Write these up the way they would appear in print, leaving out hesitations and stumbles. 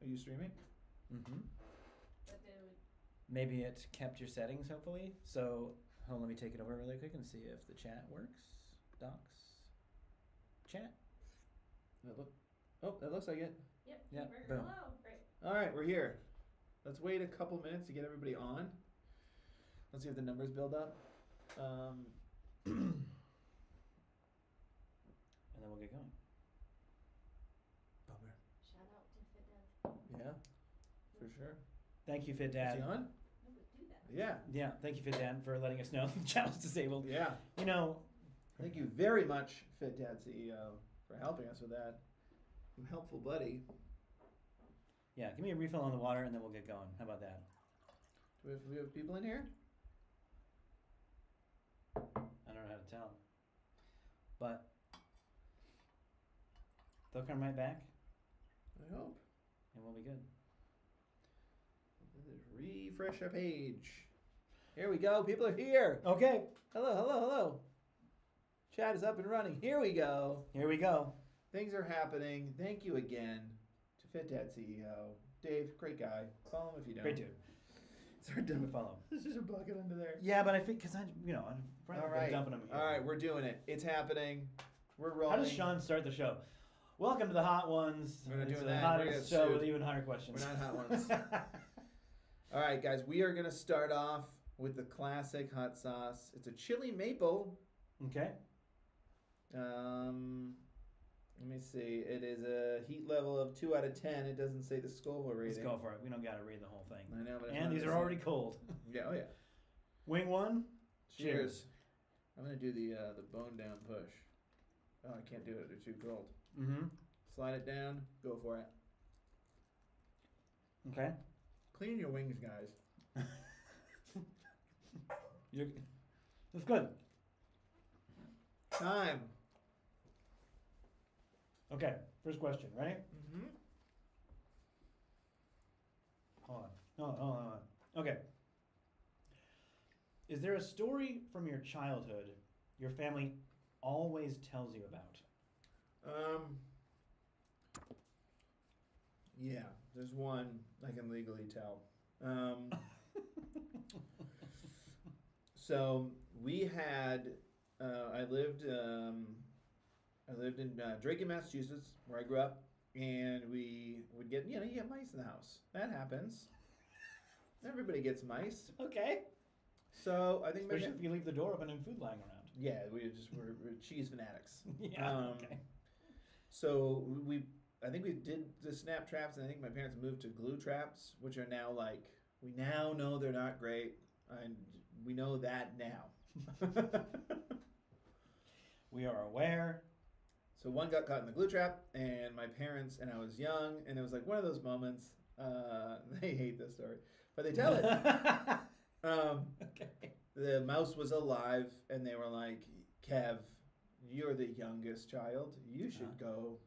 Are you streaming? Mm-hmm. But they would. Maybe it kept your settings, hopefully. So, let me take it over really quick and see if the chat works. Docs. Chat. That looks like it. Yep. Yeah, Keeper. boom. Hello. Great. All right, we're here. Let's wait a couple minutes to get everybody on. Let's see if the numbers build up. And then we'll get going. Bummer. Shout out to Fidel. Yeah, for sure. Thank you, Fit Is he Dad. on? No, but do that. Yeah. Yeah, thank you, Fit Dad, for letting us know the channel's disabled. Yeah. You know, Thank you very much, Fit Dad CEO, for helping us with that. You helpful buddy. yeah, give me a refill on the water and then we'll get going. How about that? Do we have people in here? I don't know how to tell. But they'll come right back I hope. and we'll be good. Refresh our page. Here we go. People are here. Okay, Hello. Chat is up and running. Here we go. here we go. Things are happening. Thank you again to Fit Dad CEO. Dave, great guy. Follow him if you don't. Great dude. Sorry, Give him a follow. There's just a bucket under there. Yeah, but I think, because I'm All probably right. dumping them here. All right, we're doing it. It's happening. We're rolling. How does Sean start the show? Welcome to the Hot Ones. We're not It's doing the that. We're hottest gonna show shoot. with even hotter questions. We're not hot ones. All right, guys. We are going to start off with the classic hot sauce. It's a chili maple. Okay. Let me see. It is a heat level of 2 out of 10. It doesn't say the Scoville rating. Let's go for it. We don't got to read the whole thing. I know, but it's And not these the are same. already cold. Yeah, oh yeah. Wing one. Cheers. I'm gonna do the bone down push. Oh, I can't do it. They're too cold. Mm-hmm. Slide it down. Go for it. Okay. Clean your wings, guys. That's good. Time. Okay. First question. Ready? Mm-hmm. Hold on. Okay. Is there a story from your childhood your family always tells you about? Yeah, there's one I can legally tell. So we had, I lived in Drake, Massachusetts, where I grew up, and we would get, you get mice in the house. That happens. Everybody gets mice. Okay. So I think Especially if you leave the door open and food lying around. yeah, we're cheese fanatics. Yeah. Okay. So I think we did the snap traps, and I think my parents moved to glue traps, which are now we now know they're not great, and we know that now. We are aware. So one got caught in the glue trap, and my parents, and I was young, and it was like one of those moments. They hate this story, but they tell it. Okay. The mouse was alive, and they were like, "Kev, you're the youngest child. You should go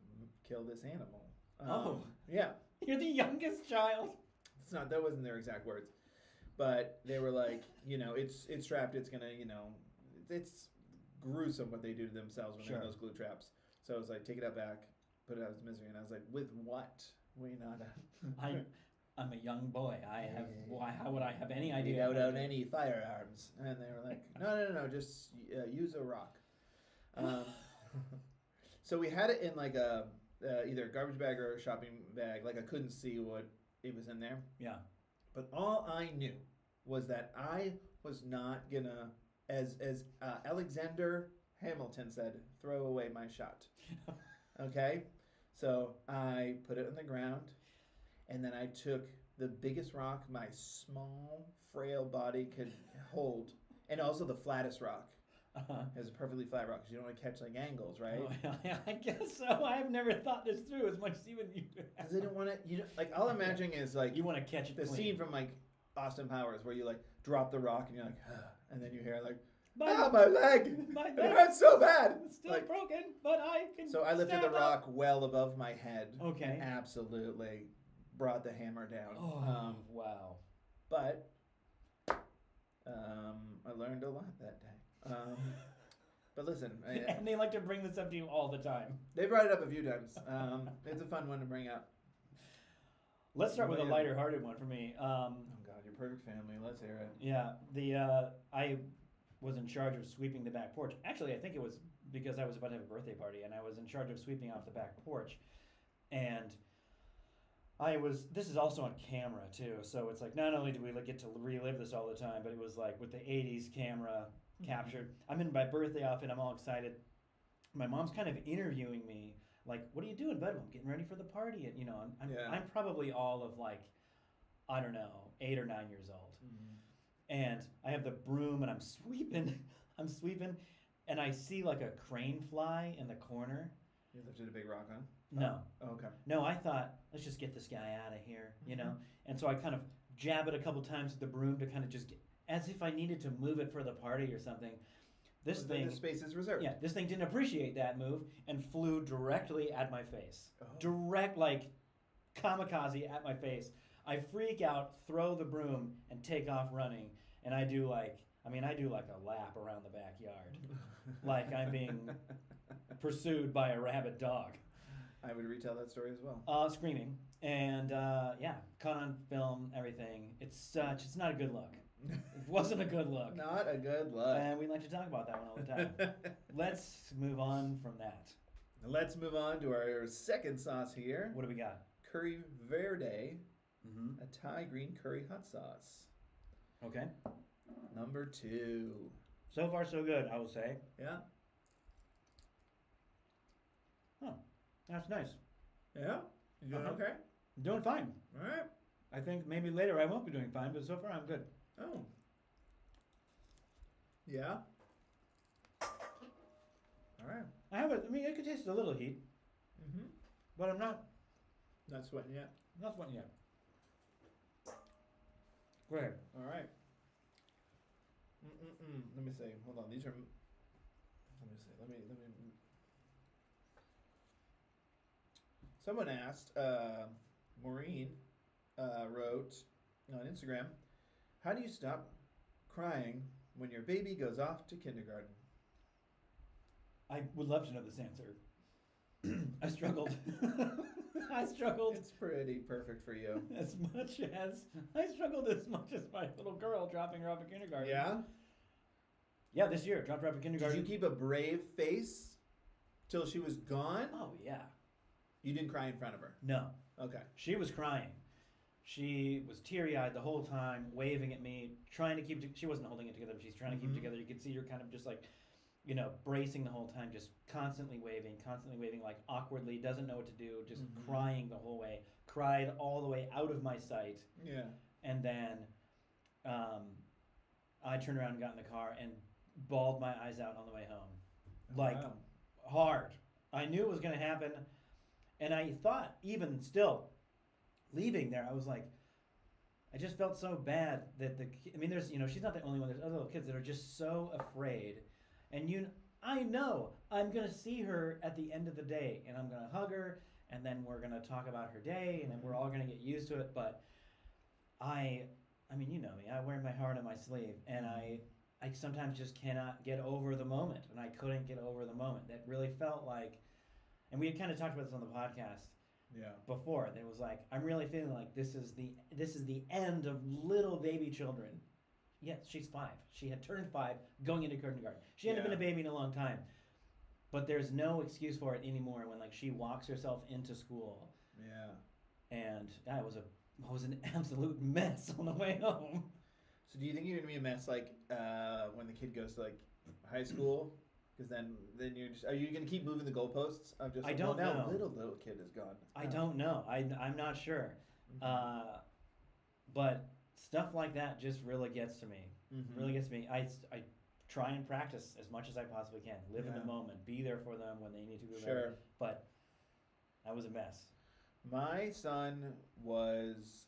kill this animal." Yeah. You're the youngest child. That wasn't their exact words, but they were like, it's trapped. It's gonna, it's gruesome what they do to themselves when they're in those glue traps. So I was like, take it out back, put it out of its misery, and I was like, with what? We not. I'm a young boy. How would I have any idea? Without any firearms, and they were like, no, just use a rock. So we had it in like a either a garbage bag or a shopping bag. Like I couldn't see what it was in there. Yeah. But all I knew was that I was not gonna, as Alexander Hamilton said, throw away my shot. Okay, so I put it on the ground, and then I took the biggest rock my small, frail body could hold, and also the flattest rock. It was a perfectly flat rock because you don't want to catch like angles, right? Oh, yeah, I guess so. I've never thought this through as much as even you. Because I didn't want to. Like all I'm imagining is like You want to catch it the clean. scene from like Austin Powers where you like drop the rock and you're like, and then you hear like, My- my leg! my It leg. hurts so bad! It's still Like, broken, but I can. so I lifted the stand up. rock well above my head. Okay. And absolutely brought the hammer down. Oh, wow. But I learned a lot that day. But listen, And they like to bring this up to you all the time. they brought it up a few times. It's a fun one to bring up. Let's start with a Yeah. lighter-hearted one for me. Oh God, your perfect family. Let's hear it. Yeah, I was in charge of sweeping the back porch. Actually, I think it was because I was about to have a birthday party, and I was in charge of sweeping off the back porch. And this is also on camera too, so it's like not only do we get to relive this all the time, but it was like with the 80s camera captured. I'm in my birthday outfit, I'm all excited. My mom's kind of interviewing me, like, what are you doing, bud? I'm getting ready for the party. And, I'm probably all of like, I don't know, 8 or 9 years old. And I have the broom and I'm sweeping, and I see like a crane fly in the corner. You lifted a big rock on? No. Oh, okay. No, I thought, let's just get this guy out of here, And so I kind of jab it a couple times with the broom to kind of just get, as if I needed to move it for the party or something. The space is reserved. Yeah, this thing didn't appreciate that move and flew directly at my face. Oh. Direct, like, kamikaze at my face. I freak out, throw the broom, and take off running. And I do like a lap around the backyard. Like I'm being pursued by a rabid dog. I would retell that story as well. Screaming. And, caught on film, everything. It's not a good look. It wasn't a good look. Not a good look. And we like to talk about that one all the time. Let's move on from that. Let's move on to our second sauce here. What do we got? Curry Verde, a Thai green curry hot sauce. Okay. Number 2. So far, so good, I will say. Yeah. Oh, that's nice. Yeah? You doing okay? I'm doing fine. All right. I think maybe later I won't be doing fine, but so far I'm good. Oh. Yeah? All right. I could taste a little heat, but I'm not sweating yet? sweating yet. Go ahead. All right. Let me see. Hold on. These are. Let me see. Let me. Someone asked. Maureen wrote on Instagram, "How do you stop crying when your baby goes off to kindergarten?" I would love to know this answer. I struggled. I struggled. It's pretty perfect for you. I struggled as much as my little girl dropping her off at kindergarten. Yeah? Yeah, this year, dropped her off at kindergarten. Did you keep a brave face till she was gone? Oh, yeah. You didn't cry in front of her? No. Okay. She was crying. She was teary-eyed the whole time, waving at me, trying to keep she wasn't holding it together, but she's trying to keep it together. You could see her kind of just like, bracing the whole time, just constantly waving, like awkwardly, doesn't know what to do, just crying the whole way. Cried all the way out of my sight. Yeah. And then I turned around and got in the car and bawled my eyes out on the way home. Hard. I knew it was going to happen. And I thought, even still, leaving there, I was like, I just felt so bad that there's, she's not the only one. There's other little kids that are just so afraid. And I know I'm going to see her at the end of the day, and I'm going to hug her, and then we're going to talk about her day, and then we're all going to get used to it. But I mean, you know me, I wear my heart on my sleeve, and I sometimes just cannot get over the moment, and I couldn't get over the moment. That really felt like, and we had kind of talked about this on the podcast before, that it was like, I'm really feeling like this is the end of little baby children. Yes, she's 5. She had turned 5 going into kindergarten. She hadn't been a baby in a long time. But there's no excuse for it anymore when she walks herself into school. Yeah. And I was an absolute mess on the way home. So do you think you're going to be a mess when the kid goes to high school? Because then you're just, are you going to keep moving the goalposts? I don't know. Now little kid is gone. I don't know. I'm not sure. But stuff like that just really gets to me. Really gets to me. I try and practice as much as I possibly can. Live in the moment. Be there for them when they need to be there. But I was a mess. My son was,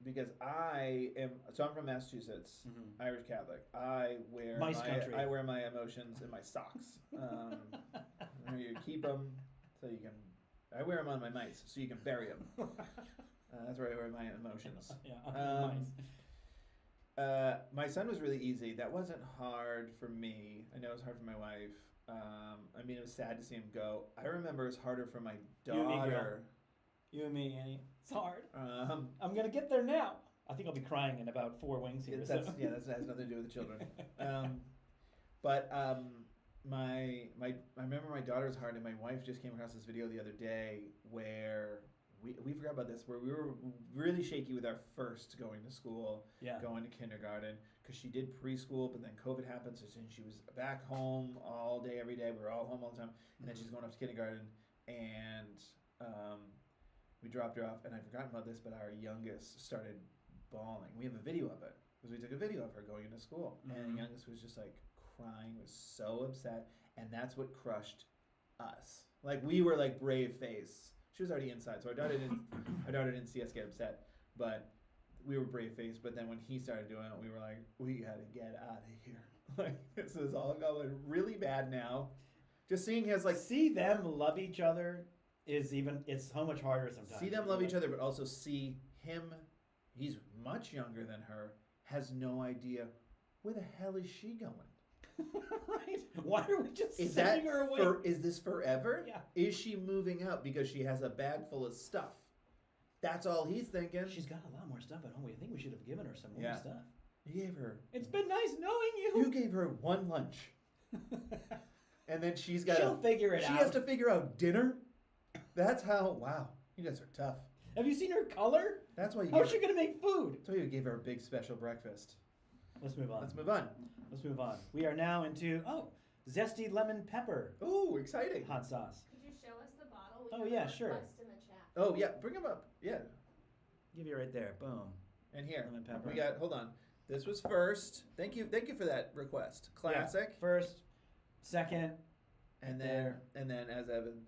because I'm from Massachusetts, Irish Catholic. I wear I wear my emotions in my socks. You keep them so you can. I wear them on my mice so you can bury them. That's where I wear my emotions. My son was really easy. That wasn't hard for me. I know it was hard for my wife. It was sad to see him go. I remember it was harder for my daughter. You and me, Annie. It's hard. Um, I'm gonna get there now. I think I'll be crying in about 4 wings here. that so. has nothing to do with the children. But I remember my daughter's heart, and my wife just came across this video the other day where we forgot about this, where we were really shaky with our first going to school, Yeah. going to kindergarten, because she did preschool, but then COVID happened, so then she was back home all day, every day. We were all home all the time, and then she's going up to kindergarten, and we dropped her off, and I'd forgotten about this, but our youngest started bawling. We have a video of it, because we took a video of her going into school, and the youngest was just like crying, was so upset, and that's what crushed us. Like, we were like brave face. She was already inside, so our daughter didn't see us get upset, but we were brave faced. But then when he started doing it, we were like, we gotta get out of here. Like, this is all going really bad now. Just seeing his like See them love each other it's so much harder sometimes. see them love each other, but also see him. He's much younger than her. Has no idea where the hell is she going. Right? Why are we just Is sending her away? is this forever? Yeah. Is she moving out because she has a bag full of stuff? That's all he's thinking. She's got a lot more stuff at home. I think we should have given her some more Yeah. stuff. You gave her. It's been nice knowing You gave her one lunch, and then she's got. She'll figure it She out. has to figure out dinner. That's how. Wow, you guys are tough. Have you seen her color? That's why you. How's she gonna make food? That's why you gave her a big special breakfast. Let's move on. Let's move on. Let's move on. We are now into zesty lemon pepper Ooh, exciting. hot sauce. Could you show us the bottle? Oh, have yeah, a sure. request in the chat. Oh yeah, bring them up. Yeah, Give you right there. Boom. and here Lemon pepper. we got. Hold on. This was first. Thank you for that request. Classic. Yeah, first, second, And there. then as Evan.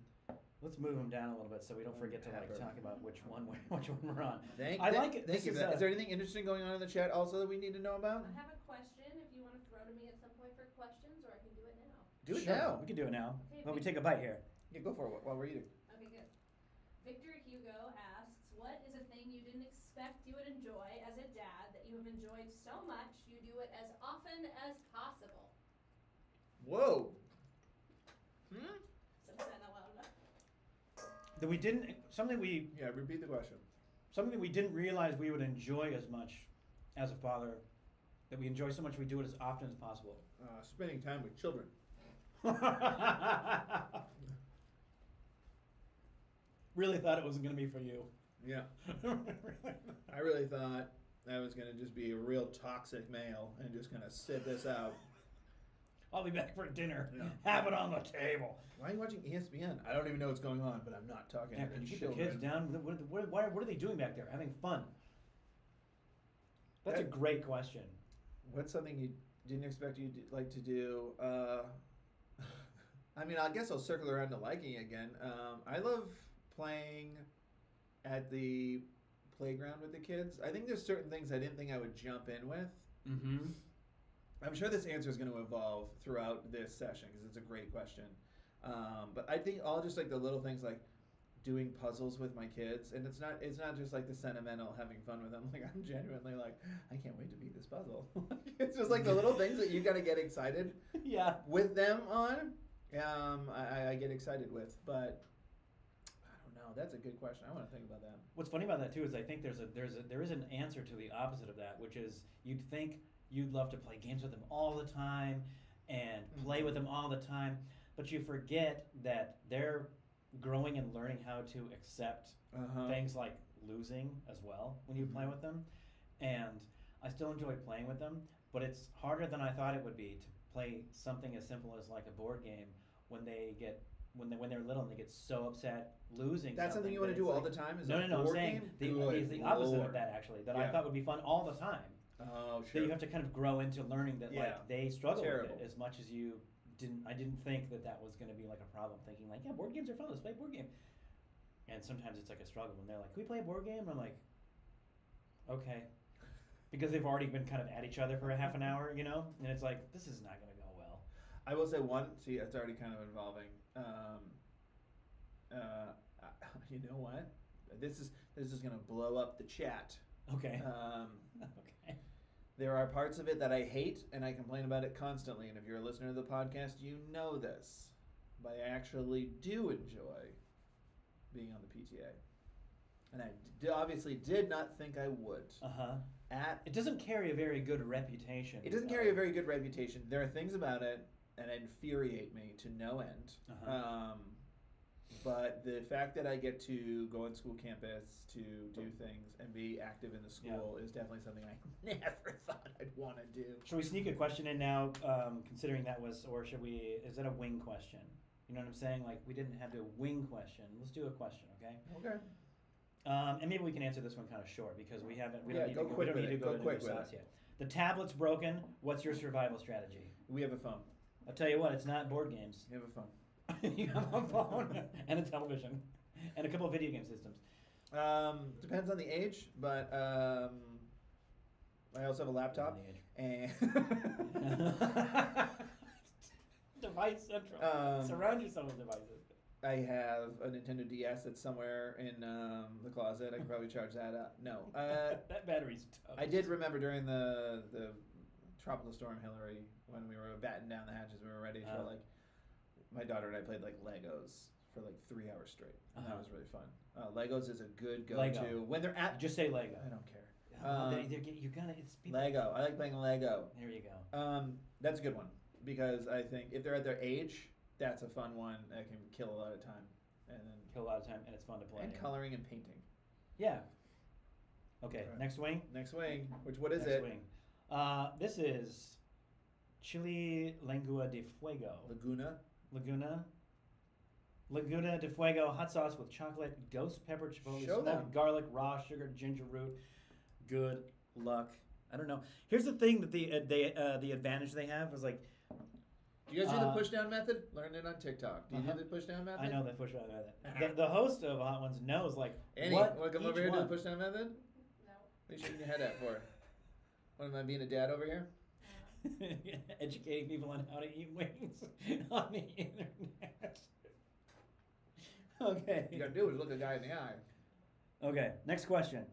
let's move them down a little bit so we don't forget to Pepper. talk about which one we're on. I like it. Thank This you is for that. a- Is there anything interesting going on in the chat also that we need to know about? I have a question if you want to throw to me at some point for questions, or I can do it now. Do it Sure, now. We can do it now. Okay, Let me take a bite here. Yeah, go for it while we're eating. Okay, good. Victor Hugo asks, what is a thing you didn't expect you would enjoy as a dad that you have enjoyed so much you do it as often as possible? Whoa. So I'm saying that loud enough. That we didn't Yeah, repeat the question. something we didn't realize we would enjoy as much as a father. That we enjoy so much we do it as often as possible. Spending time with children. Really thought it wasn't gonna be for you. Yeah. I really thought I was gonna just be a real toxic male and just gonna sit this out. I'll be back for dinner. Yeah. Have it on the table. Why are you watching ESPN? I don't even know what's going on, but I'm not talking Yeah, to can you keep children. the kids down? What are they doing back there? Having fun. That's a That- great question. What's something you didn't expect you'd like to do? I mean, I guess I'll circle around to liking it again. I love playing at the playground with the kids. I think there's certain things I didn't think I would jump in with. Mm-hmm. I'm sure this answer is going to evolve throughout this session because it's a great question. But I think all just like the little things like doing puzzles with my kids, and it's not just like the sentimental having fun with them. Like, I'm genuinely like, I can't wait to beat this puzzle. It's just like the little things that you gotta get excited Yeah. with them on. I get excited with, but I don't know. That's a good question. I want to think about that. What's funny about that too is I think there is an answer to the opposite of that, which is you'd think you'd love to play games with them all the time and play with them all the time, but you forget that they're growing and learning how to accept things like losing as well when you play with them. And I still enjoy playing with them, but it's harder than I thought it would be to play something as simple as like a board game when they're little and they get so upset losing. That's something you want to do all the time? Is No. I'm board saying game? it's the opposite Lord. of that actually. That I Yeah. thought would be fun all the time. Oh, That sure. you have to kind of grow into learning that Yeah. like they struggle Terrible. with it as much as you didn't. I didn't think that was going to be like a problem. Thinking like, yeah, board games are fun. Let's play a board game. And sometimes it's like a struggle when they're like, "Can we play a board game?" And I'm like, "Okay," because they've already been kind of at each other for a half an hour, you know. And it's like, this is not going to go well. I will say one. See, it's already kind of involving. You know what? This is gonna blow up the chat. Okay. Okay. There are parts of it that I hate, and I complain about it constantly. And if you're a listener to the podcast, you know this. But I actually do enjoy being on the PTA. and I obviously did not think I would. It doesn't carry a very good reputation. It doesn't carry a very good reputation. There are things about it that infuriate me to no end. But the fact that I get to go on school campus to do things and be active in the school is definitely something I never thought I'd want to do. Should we sneak a question in now, considering that was, or should we, is that a wing question? You know what I'm saying? Like, we didn't have a wing question. Let's do a question, okay? Okay. And maybe we can answer this one kind of short because we don't need to go to quick the with sauce yet. The tablet's broken. What's your survival strategy? We have a phone. I'll tell you what, it's not board games. You have a phone. You have a phone and a television and a couple of video game systems. Depends on the age, but I also have a laptop. And Device central. Surround yourself with devices. I have a Nintendo DS that's somewhere in the closet. I can probably charge that up. No. That battery's tough. I did remember during the tropical storm Hillary when we were batting down the hatches, we were ready for like. My daughter and I played like Legos for like 3 hours straight. And that was really fun. Legos is a good go-to. Lego. When they're at... Just say Lego. I don't care. You're gonna... It's people. Lego. I like playing Lego. There you go. That's a good one. Because I think if they're at their age, that's a fun one that can kill a lot of time. And then kill a lot of time and it's fun to play. And coloring and painting. Yeah. Okay, next wing? Next wing. What is next it? Wing. This is Chili Lengua de Fuego. Laguna de Fuego hot sauce with chocolate, ghost pepper, chipotle, smoked garlic, raw sugar, ginger root. Good luck. I don't know. Here's the thing that the advantage they have is like. Do you guys do the push down method? Learn it on TikTok. Do you do the push down method? I know the push down method. The host of Hot Ones knows like Annie, what want to come over here and do the push down method? No. What are you shaking your head at for? What am I being a dad over here? Educating people on how to eat wings on the internet. Okay. All you gotta do is look a guy in the eye. Okay, next question.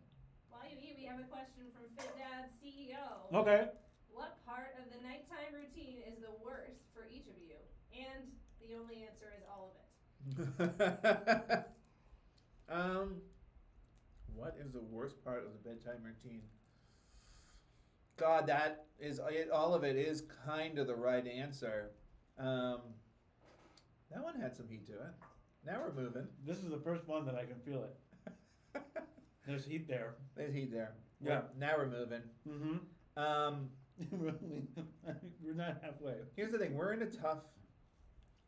While you eat, we have a question from Fit Dad CEO. Okay. What part of the nighttime routine is the worst for each of you? And the only answer is all of it. What is the worst part of the bedtime routine? God, that is all of it is kind of the right answer. That one had some heat to it. Now we're moving. This is the first one that I can feel it. There's heat there. There's heat there. Yeah. Now we're moving. We're not halfway. Here's the thing. We're in a tough.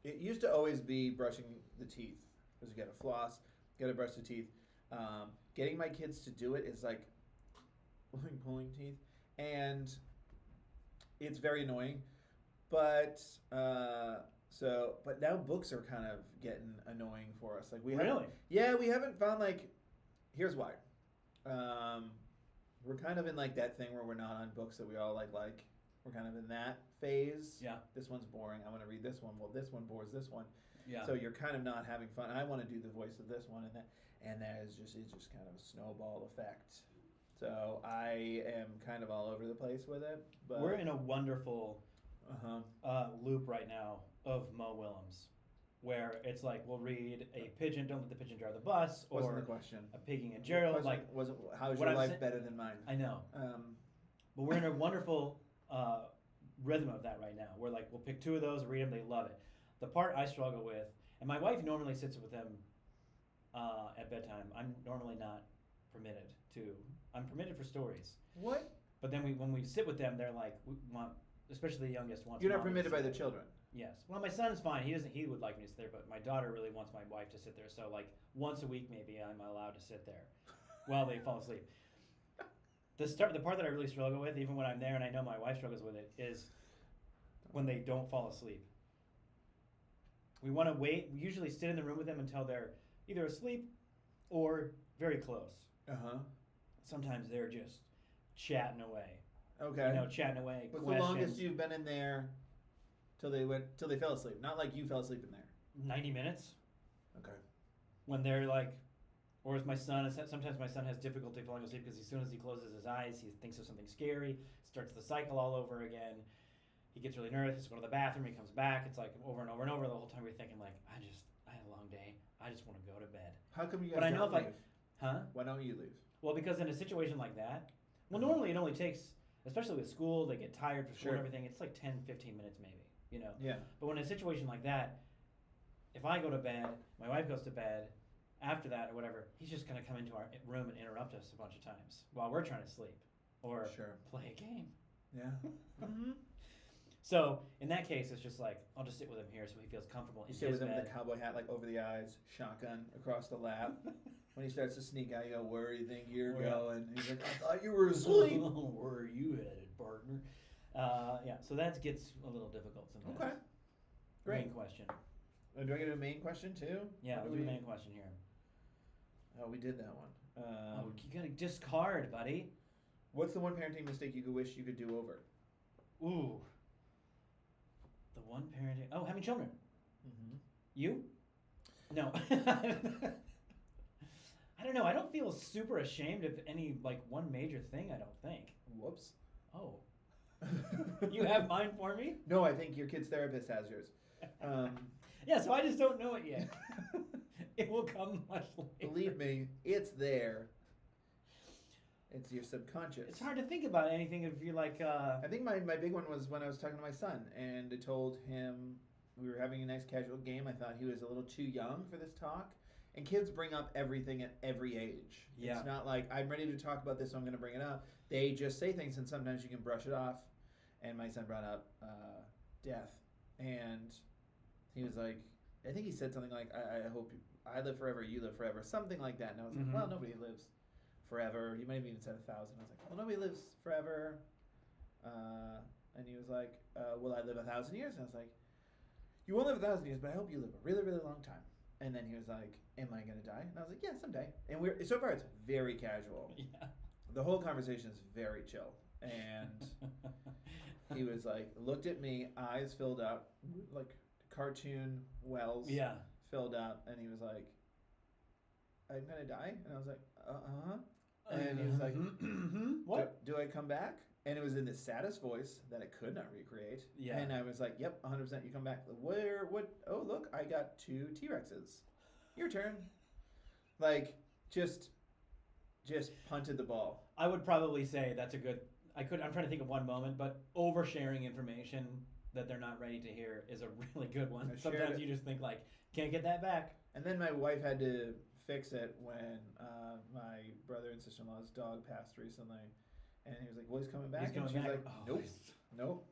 It used to always be brushing the teeth because you got to floss, got to brush the teeth. Getting my kids to do it is like pulling teeth. And it's very annoying, but now books are kind of getting annoying for us. Like we haven't found like, here's why. We're kind of in like that thing where we're not on books that we all like. We're kind of in that phase. Yeah. This one's boring. I want to read this one. Well, this one bores this one. Yeah. So you're kind of not having fun. I want to do the voice of this one and that is just kind of a snowball effect. So I am kind of all over the place with it. But we're in a wonderful loop right now of Mo Willems, where it's like we'll read a pigeon, don't let the pigeon drive the bus, or wasn't the question. A Pigging and Gerald. Like, how's your life better than mine? I know. But we're in a wonderful rhythm of that right now. Where like we'll pick two of those, read them, they love it. The part I struggle with, and my wife normally sits with them at bedtime. I'm normally not permitted to. I'm permitted for stories. What? But then when we sit with them, they're like, we want, especially the youngest wants. You're not permitted by the children. Yes. Well, my son's fine. He would like me to sit there, but my daughter really wants my wife to sit there. So like once a week, maybe I'm allowed to sit there while they fall asleep. The part that I really struggle with, even when I'm there and I know my wife struggles with it, is when they don't fall asleep. We want to wait. We usually sit in the room with them until they're either asleep or very close. Sometimes they're just chatting away. Okay. Chatting away. What's the longest you've been in there till they fell asleep? Not like you fell asleep in there. 90 minutes. Okay. When they're like, or as my son, sometimes my son has difficulty falling asleep because as soon as he closes his eyes, he thinks of something scary, starts the cycle all over again. He gets really nervous, he's going to the bathroom, he comes back, it's like over and over and over. The whole time we're thinking like, I had a long day. I just want to go to bed. How come you guys don't leave? Huh? Why don't you leave? Well, because in a situation like that, well, Uh-huh. normally it only takes, especially with school, they get tired for school Sure. and everything. It's like 10, 15 minutes maybe, you know. Yeah. But when in a situation like that, if I go to bed, my wife goes to bed, after that or whatever, he's just going to come into our room and interrupt us a bunch of times while we're trying to sleep or Sure. play a game. Yeah. Mm-hmm. So in that case, it's just like, I'll just sit with him here so he feels comfortable in You his sit with him bed. with the cowboy hat like over the eyes, shotgun across the lap. When he starts to sneak out, you go, "Where do you think you're Where- going?" He's like, "I thought you were asleep." Where are you headed, partner? Yeah, so that gets a little difficult sometimes. Okay. Great. Main question. Do I get a main question too? Yeah, What we'll do do we- the main question here. Oh, we did that one. Oh, you gotta discard, buddy. What's the one parenting mistake you could wish you could do over? Ooh. The one parenting. Oh, having children. Mm-hmm. You? No. I don't know. I don't feel super ashamed of any like one major thing. I don't think. Whoops. Oh, you have mine for me? No, I think your kid's therapist has yours. Yeah, so I just don't know it yet. It will come much later. Believe me, it's there. It's your subconscious. It's hard to think about anything if you're like. I think my big one was when I was talking to my son and I told him we were having a nice casual game. I thought he was a little too young for this talk. And kids bring up everything at every age. Yeah. It's not like I'm ready to talk about this, so I'm going to bring it up. They just say things, and sometimes you can brush it off. And my son brought up death, and he was like, I think he said something like, "I hope I live forever, you live forever," something like that. And I was Mhm. like, "Well, nobody lives forever." He might have even said 1,000. I was like, "Well, nobody lives forever." And he was like, "Will I live 1,000 years?" And I was like, "You won't live 1,000 years, but I hope you live a really, really long time." And then he was like, "Am I gonna die?" And I was like, "Yeah, someday." And we're so far it's very casual. Yeah. The whole conversation is very chill. And he was like, looked at me, eyes filled up, like cartoon wells Yeah. filled up, and he was like, "I'm gonna die?" And I was like, "Uh-huh." And he was like, What? Do I come back?" And it was in the saddest voice that I could not recreate. Yeah. And I was like, "Yep, 100%. You come back." Where? What? Oh, look, I got 2 T-Rexes. Your turn. Like, just punted the ball. I would probably say that's a good. I'm trying to think of one moment, but oversharing information that they're not ready to hear is a really good one. I shared Sometimes it. you just think like, can't get that back. And then my wife had to fix it when my brother and sister-in-law's dog passed recently. And he was like, "Well, he's coming back." He's coming and she's back. like, Oh, "Nope, nope.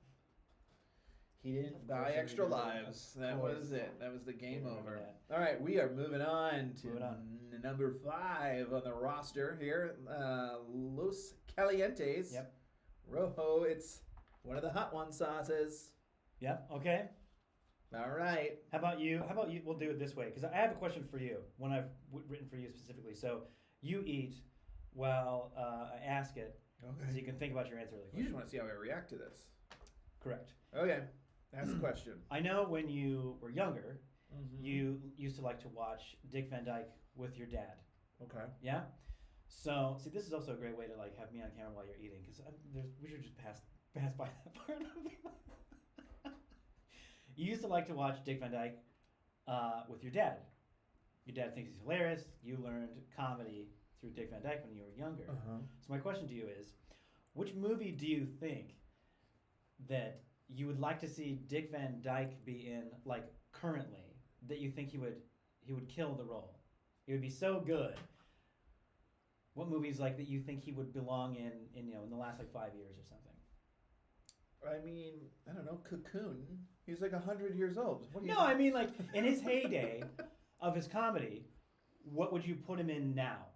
He didn't Of buy course he extra didn't. lives. Of That course. was it. That was the game Remember over." that. All right, we are moving on to Moving on. number 5 on the roster here. Los Calientes. Yep. Rojo. It's one of the hot one sauces. Yep. Okay. All right. How about you? We'll do it this way because I have a question for you. One I've written for you specifically. So you eat while I ask it, so you can think about your answer really You quick. just want to see how I react to this. Correct. Okay. Ask the question. I know when you were younger, Mm-hmm. you used to like to watch Dick Van Dyke with your dad. Okay. Yeah. So see, this is also a great way to like have me on camera while you're eating because we should just pass by that part of it. You used to like to watch Dick Van Dyke with your dad. Your dad thinks he's hilarious. You learned comedy through Dick Van Dyke when you were younger. Uh-huh. So my question to you is, which movie do you think that you would like to see Dick Van Dyke be in, like currently, that you think he would kill the role? It would be so good. What movies like that you think he would belong in the last like 5 years or something? I mean, I don't know, Cocoon. He's like 100 years old. What do you No, I mean like in his heyday of his comedy, what would you put him in now?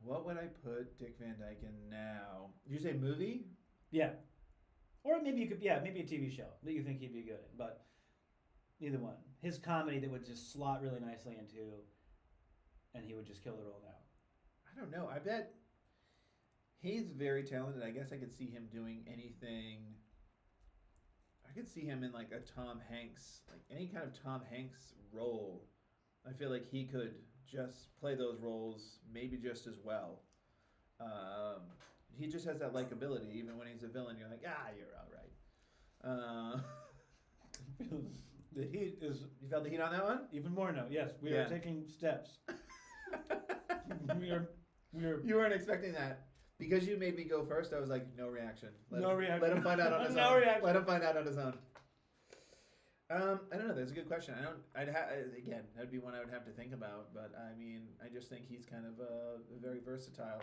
What would I put Dick Van Dyke in now? Did you say movie? Yeah. Or maybe you could, maybe a TV show that you think he'd be good in, but either one. His comedy that would just slot really nicely into, and he would just kill the role now. I don't know. I bet he's very talented. I guess I could see him doing anything. I could see him in like a Tom Hanks, like any kind of Tom Hanks role. I feel like he could just play those roles maybe just as well. He just has that likability. Even when he's a villain, you're like, you're all right. The heat is You felt the heat on that one? even more now. Yes, we Yeah. are taking steps. You weren't expecting that. Because you made me go first, I was like, no reaction. No reaction. Let him find out on his No own. reaction. Let him find out on his own. I don't know. That's a good question. Again, that'd be one I would have to think about. But I mean, I just think he's kind of very versatile.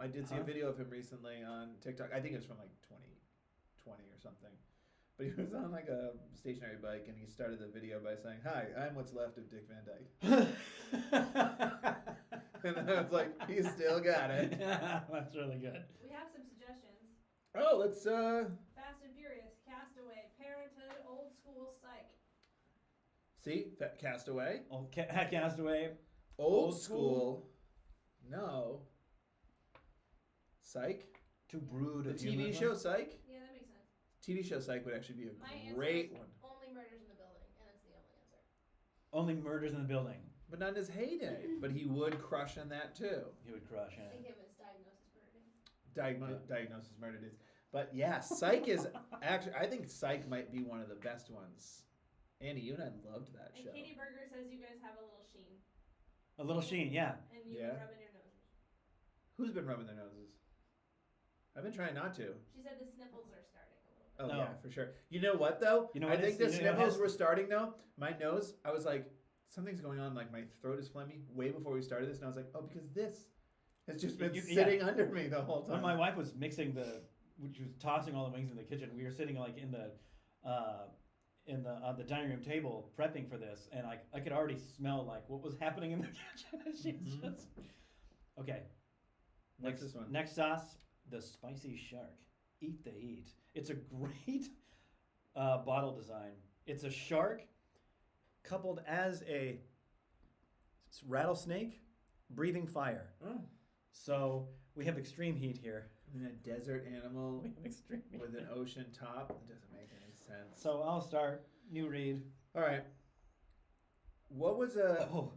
I did see a video of him recently on TikTok. I think it was from like 2020 or something. But he was on like a stationary bike, and he started the video by saying, "Hi, I'm what's left of Dick Van Dyke." And I was like, "He's still got it." That's really good. We have some suggestions. Oh, let's Fast and Furious, Castaway, Parenthood, Old School, Psych. see Castaway. Old Castaway. Old school. No. Psych. To brood. The of TV human show life. Psych. Yeah, that makes sense. TV show Psych would actually be My a answer great is one. Only Murders in the Building, and it's the only answer. Only Murders in the Building. But not in his heyday. But he would crush on that too. He would crush. I Yeah. think it was Diagnosis Murder Days. Diagnosis Murder Days. But yeah, Psych is actually. I think Psych might be one of the best ones. Andy, you and I loved that And show. Katie Berger says you guys have a little sheen. A little sheen, yeah. And you Yeah. rubbing your noses. Who's been rubbing their noses? I've been trying not to. She said the sniffles are starting a little bit. Oh No. yeah, for sure. You know what though? You know I what think is- the you know what sniffles has- were starting though. My nose, I was like, something's going on. Like my throat is phlegmy. Way before we started this, and I was like, oh, because this has just been Yeah. sitting under me the whole time. When my wife was mixing which was tossing all the wings in the kitchen, we were sitting like in the dining room table prepping for this, and I could already smell like what was happening in the kitchen. And she's Mhm. just okay. What's this one? Next sauce, the spicy shark. Eat the heat. It's a great bottle design. It's a shark coupled as a rattlesnake breathing fire. Oh. So we have extreme heat here. And a desert animal We have extreme heat. with an ocean top. It doesn't make any sense. So I'll start. You read. all right. What was a? Oh,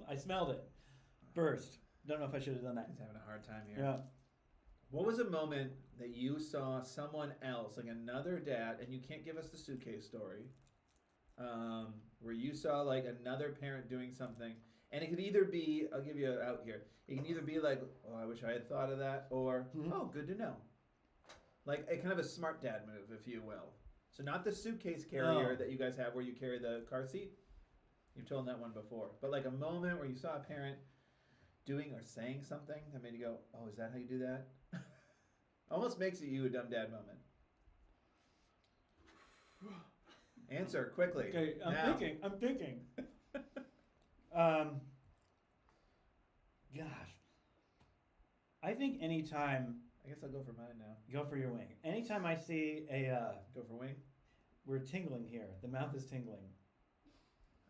I smelled it first. Don't know if I should have done that. He's having a hard time here. Yeah. What was a moment that you saw someone else, like another dad, and you can't give us the suitcase story, where you saw like another parent doing something, and it could either be, I'll give you an out here, it can either be like, oh, I wish I had thought of that, or, Mhm. oh, good to know. Like a kind of a smart dad move, if you will. So not the suitcase carrier Oh. that you guys have where you carry the car seat. You've told that one before. But like a moment where you saw a parent doing or saying something that made you go, oh, is that how you do that? Almost makes it you a dumb dad moment. Answer quickly. Okay, I'm now. thinking. Gosh. I think anytime, I guess I'll go for mine now. go for your wing. Anytime I see Go for wing. we're tingling here. The mouth is tingling.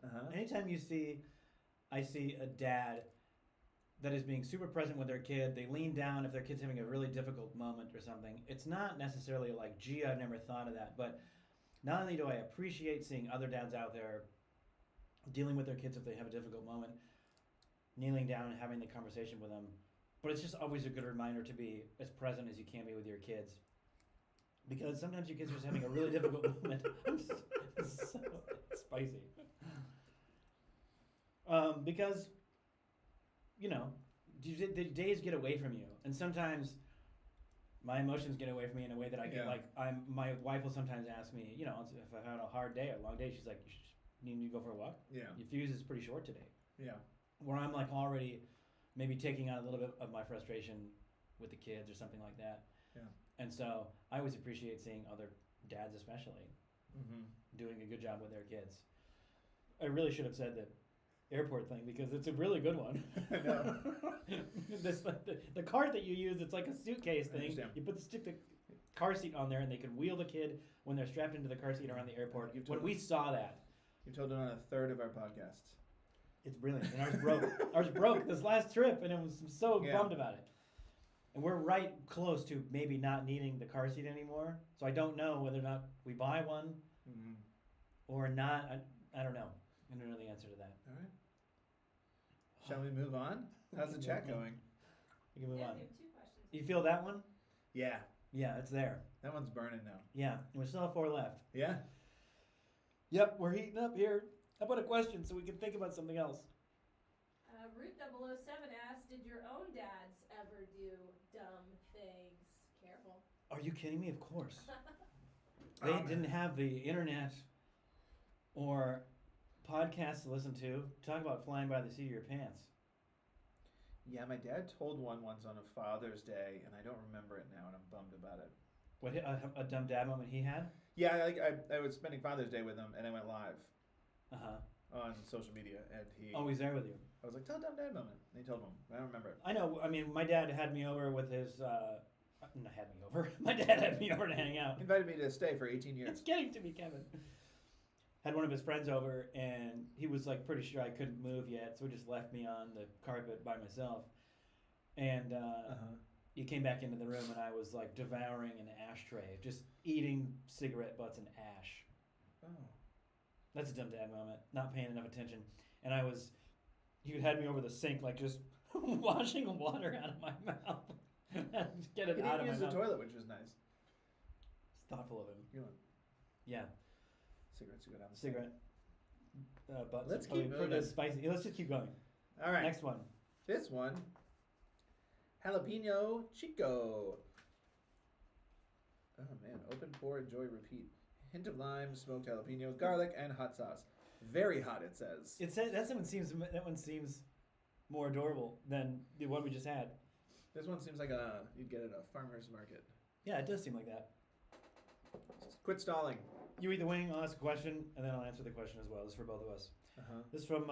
Uh-huh. Anytime I see a dad that is being super present with their kid, they lean down if their kid's having a really difficult moment or something. It's not necessarily like, gee, I've never thought of that, but not only do I appreciate seeing other dads out there dealing with their kids if they have a difficult moment, kneeling down and having the conversation with them, but it's just always a good reminder to be as present as you can be with your kids. Because sometimes your kids are just having a really difficult moment. I'm so spicy. Because, you know, the days get away from you, and sometimes my emotions get away from me in a way that I get Yeah. my wife will sometimes ask me, you know, if I've had a hard day, a long day, she's like, you need to go for a walk? Yeah. Your fuse is pretty short today. Yeah. Where I'm like already maybe taking on a little bit of my frustration with the kids or something like that. Yeah. And so I always appreciate seeing other dads especially Mm-hmm. doing a good job with their kids. I really should have said the airport thing because it's a really good one. I know. the cart that you use, it's like a suitcase I thing. understand. You stick the car seat on there and they can wheel the kid when they're strapped into the car seat around the airport. You've When told we saw that, You told it on a third of our podcasts. it's brilliant. And ours broke. Ours broke this last trip and I'm so Yeah. bummed about it. And we're right close to maybe not needing the car seat anymore. So I don't know whether or not we buy one Mm-hmm. or not. I don't know. I don't know the answer to that. All right. Shall we move on? How's the chat going? We can move Yeah, on. we have 2 questions. You feel that one? Yeah. Yeah, it's there. That one's burning now. Yeah, and we still have 4 left. Yeah. Yep, we're heating up here. How about a question so we can think about something else? Root007 asked, did your own dads ever do dumb things? Careful. Are you kidding me? Of course. They didn't have the internet or podcasts to listen to. Talk about flying by the seat of your pants. Yeah, my dad told one once on a Father's Day, and I don't remember it now, and I'm bummed about it. What a dumb dad moment he had? Yeah, I was spending Father's Day with him, and I went live on social media, and Oh, he's there with you. I was like, tell a dumb dad moment. And he told him. I don't remember it. I know. I mean, my dad had me over with his. Not had me over. My dad had me over to hang out. He invited me to stay for 18 years. It's getting to me, Kevin. Had one of his friends over, and he was like pretty sure I couldn't move yet, so he just left me on the carpet by myself. And he came back into the room, and I was like devouring an ashtray, just eating cigarette butts and ash. Oh. That's a dumb dad moment. Not paying enough attention, and he had me over the sink, like just washing water out of my mouth. Get it out of my mouth. He didn't use the toilet, which was nice. It's thoughtful of him. Yeah. Cigarettes go down the cigarette. Butts. Let's keep moving. Spicy. Let's just keep going. All right. Next one. This one. Jalapeno Chico. Oh man. Open, pour, enjoy, repeat. Hint of lime, smoked jalapeno, garlic, and hot sauce. Very hot, it says. That one seems more adorable than the one we just had. This one seems like you'd get at a farmer's market. Yeah, it does seem like that. Quit stalling. You eat the wing, I'll ask a question, and then I'll answer the question as well. This is for both of us. This is from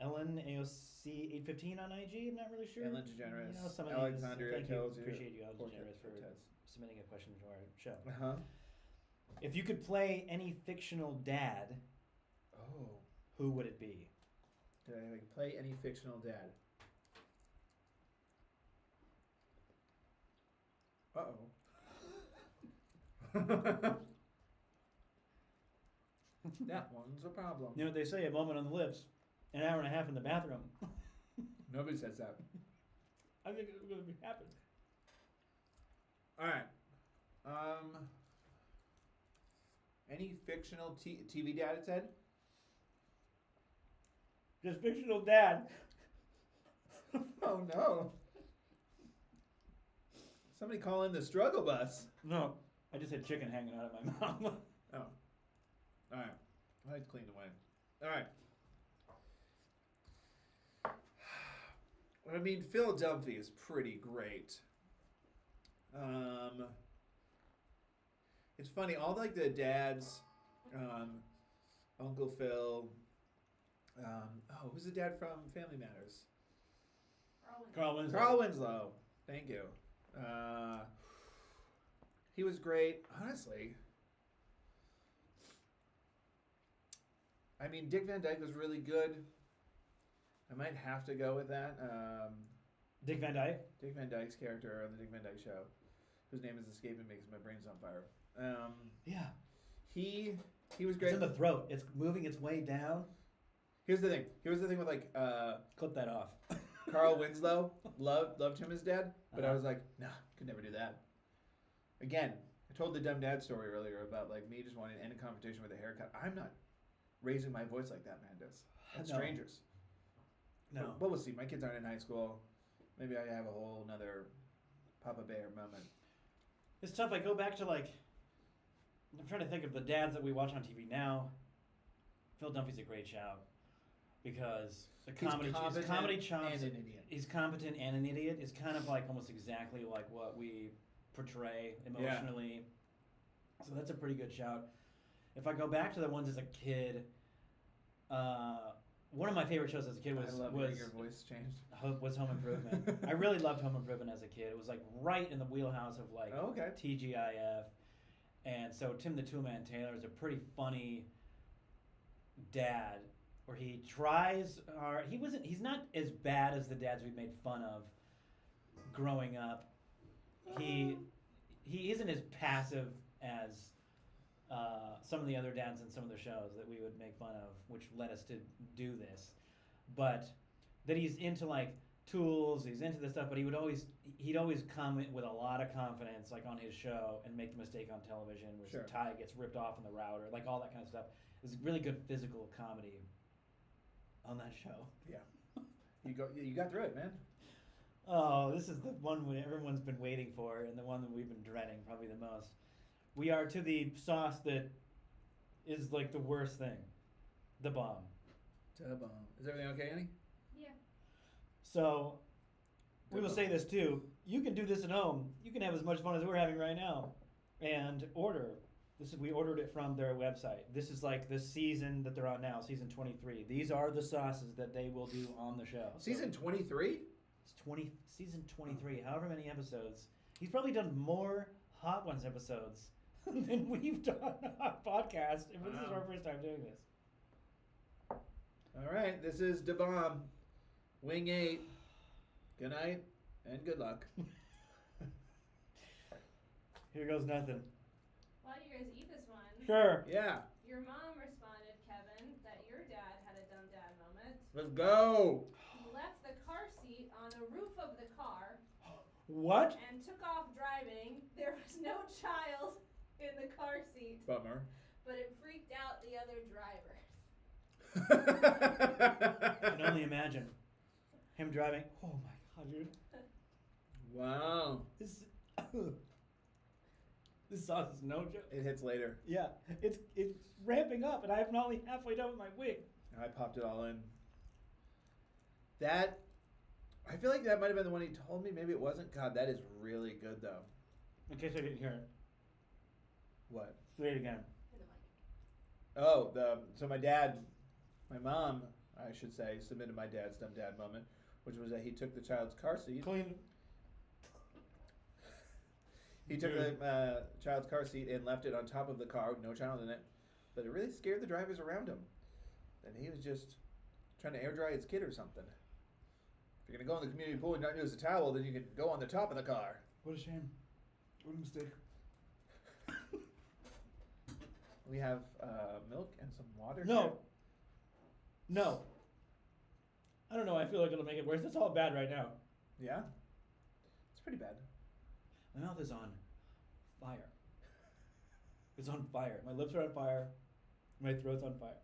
Ellen AOC 815 on IG. I'm not really sure. Ellen DeGeneres. You know, some of Alexandria these, tells you. Appreciate you, Ellen DeGeneres, for submitting a question to our show. Uh-huh. If you could play any fictional dad, who would it be? Did I play any fictional dad? Uh-oh. That one's a problem. You know what they say, a moment on the lips, an hour and a half in the bathroom. Nobody says that. I think it's going to happen. All right. Any fictional TV dad, it said? Just fictional dad. Oh, no. Somebody call in the struggle bus. No, I just had chicken hanging out of my mouth. Oh. All right. I had to clean the wine. All right. I mean, Phil Dunphy is pretty great. It's funny, all like the dads, Uncle Phil, who's the dad from Family Matters? Carl Winslow. Thank you. He was great, honestly. I mean, Dick Van Dyke was really good. I might have to go with that. Dick Van Dyke? Dick Van Dyke's character on the Dick Van Dyke Show, whose name is escaping me because my brain's on fire. Yeah. He was great. It's in the throat. It's moving its way down. Here's the thing with like clip that off. Carl Winslow. Loved him as dad, but I was like, nah, could never do that. Again, I told the dumb dad story earlier about like me just wanting to end a confrontation with a haircut. I'm not raising my voice like that man does. And strangers. No. But we'll see. My kids aren't in high school. Maybe I have a whole nother Papa Bear moment. It's tough. I go back to like, I'm trying to think of the dads that we watch on TV now. Phil Dunphy's a great shout because the comedy chops. And an idiot. He's competent and an idiot. It's kind of like almost exactly like what we portray emotionally. Yeah. So that's a pretty good shout. If I go back to the ones as a kid, one of my favorite shows as a kid was your voice changed. Was Home Improvement. I really loved Home Improvement as a kid. It was like right in the wheelhouse of like TGIF, and so Tim the Toolman Taylor is a pretty funny dad, where he tries hard. He's not as bad as the dads we made fun of growing up. He isn't as passive as some of the other dads in some of the shows that we would make fun of, which led us to do this. But that he's into like tools, he's into this stuff, but he'd always come with a lot of confidence, like on his show, and make the mistake on television where the tie gets ripped off in the router, like all that kind of stuff. It was really good physical comedy. on that show. Yeah. You got through it, man. Oh, this is the one everyone's been waiting for, and the one that we've been dreading probably the most. We are to the sauce that is like the worst thing, the bomb. Is everything okay, Annie? Yeah. So, we will Da-bomb. say this too. You can do this at home. You can have as much fun as we're having right now, and order. We ordered it from their website. This is like the season that they're on now, season 23. These are the sauces that they will do on the show. Season 23? It's season 23. However many episodes. He's probably done more Hot Ones episodes than we've done on our podcast. And this is our first time doing this. All right, this is Da Bomb. Wing 8. Good night and good luck. Here goes nothing. Why do you guys eat this one? Sure. Yeah, Your mom responded, Kevin, that your dad had a dumb dad moment. let's go. He left the car seat on the roof of the car What? and took off driving. There was no child in the car seat, Bummer. but it freaked out the other drivers. I can only imagine him driving. Oh my god, dude. Wow. This sauce is no joke. It hits later. Yeah, it's ramping up, and I'm only halfway done with my wing. I popped it all in. That, I feel like that might have been the one he told me. Maybe it wasn't. God, that is really good though. In case I didn't hear it, What? say it again. In the mic. Oh, so my mom, I should say, submitted my dad's dumb dad moment, which was that he took the child's car seat. Clean. He took the child's car seat and left it on top of the car with no child in it. But it really scared the drivers around him. And he was just trying to air dry his kid or something. If you're going to go in the community pool and not use a towel, then you can go on the top of the car. What a shame. What a mistake. We have milk and some water. No. No. I don't know. I feel like it'll make it worse. It's all bad right now. Here. Yeah? It's pretty bad. My mouth is on fire. It's on fire. My lips are on fire. My throat's on fire.